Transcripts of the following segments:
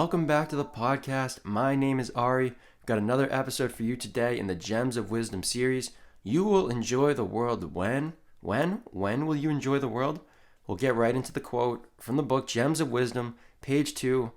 Welcome back to the podcast. My name is R.E. Got another episode for you today in the Gems of Wisdom series. You will enjoy the world when? When will you enjoy the world? We'll get right into the quote from the book Gems of Wisdom, page 2.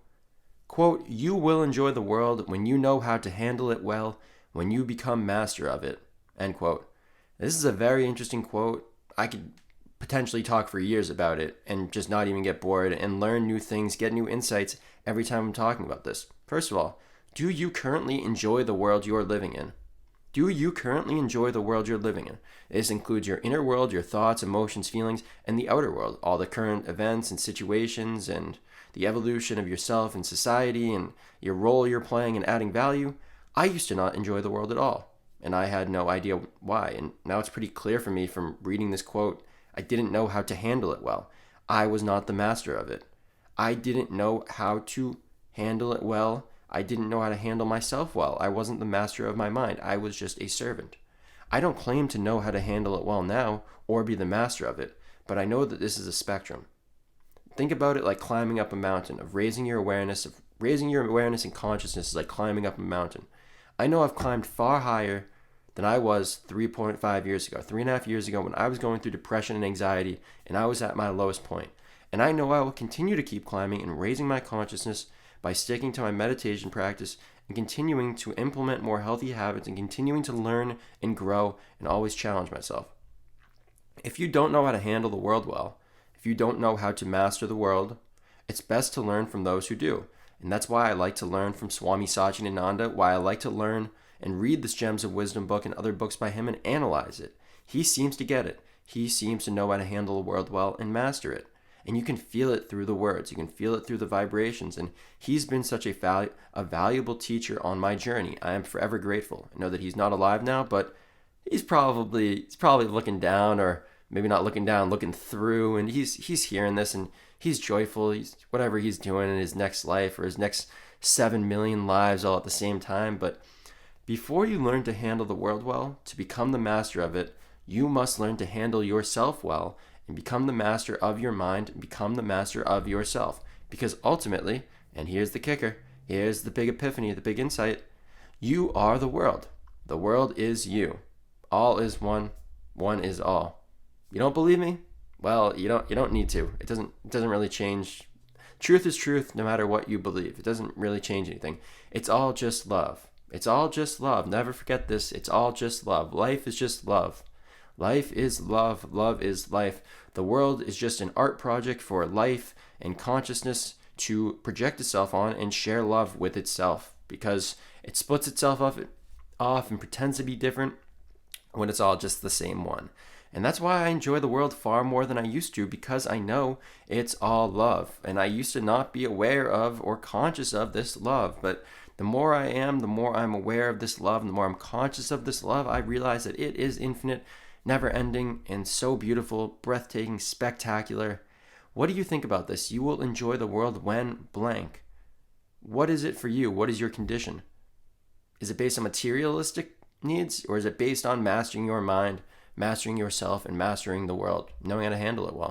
Quote, "You will enjoy the world when you know how to handle it well, when you become master of it." End quote. This is a very interesting quote. I could potentially talk for years about it and just not even get bored and learn new things, get new insights every time I'm talking about this. First of all, do you currently enjoy the world you're living in? Do you currently enjoy the world you're living in? This includes your inner world, your thoughts, emotions, feelings, and the outer world, all the current events and situations and the evolution of yourself and society and your role you're playing and adding value. I used to not enjoy the world at all, and I had no idea why. And now it's pretty clear for me from reading this quote, I didn't know how to handle it well. I was not the master of it. I didn't know how to handle it well. I didn't know how to handle myself well. I wasn't the master of my mind. I was just a servant. I don't claim to know how to handle it well now or be the master of it, but I know that this is a spectrum. Think about it like climbing up a mountain, of raising your awareness and consciousness is like climbing up a mountain. I know I've climbed far higher than I was 3.5 years ago, 3.5 years ago when I was going through depression and anxiety and I was at my lowest point. And I know I will continue to keep climbing and raising my consciousness by sticking to my meditation practice and continuing to implement more healthy habits and continuing to learn and grow and always challenge myself. If you don't know how to handle the world well, if you don't know how to master the world, it's best to learn from those who do. And that's why I like to learn from Swami Satchidananda, why I like to learn and read this Gems of Wisdom book and other books by him and analyze it. He seems to get it. He seems to know how to handle the world well and master it. And you can feel it through the words. You can feel it through the vibrations. And he's been such a valuable teacher on my journey. I am forever grateful. I know that he's not alive now, but he's probably looking down, or maybe not looking down, looking through. And he's hearing this and he's joyful. He's whatever he's doing in his next life or his next 7 million lives all at the same time. But before you learn to handle the world well, to become the master of it, you must learn to handle yourself well and become the master of your mind and become the master of yourself. Because ultimately, and here's the kicker, here's the big epiphany, the big insight, you are the world. The world is you. All is one, one is all. You don't believe me? Well, you don't need to. It doesn't really change. Truth is truth no matter what you believe. It doesn't really change anything. It's all just love. It's all just love. Never forget this. It's all just love. Life is just love. Life is love. Love is life. The world is just an art project for life and consciousness to project itself on and share love with itself, because it splits itself off and pretends to be different when it's all just the same one. And that's why I enjoy the world far more than I used to, because I know it's all love. And I used to not be aware of or conscious of this love, but the more I am, the more I'm aware of this love, and the more I'm conscious of this love, I realize that it is infinite, never-ending, and so beautiful, breathtaking, spectacular. What do you think about this? You will enjoy the world when blank. What is it for you? What is your condition? Is it based on materialistic needs, or is it based on mastering your mind, mastering yourself, and mastering the world, knowing how to handle it well?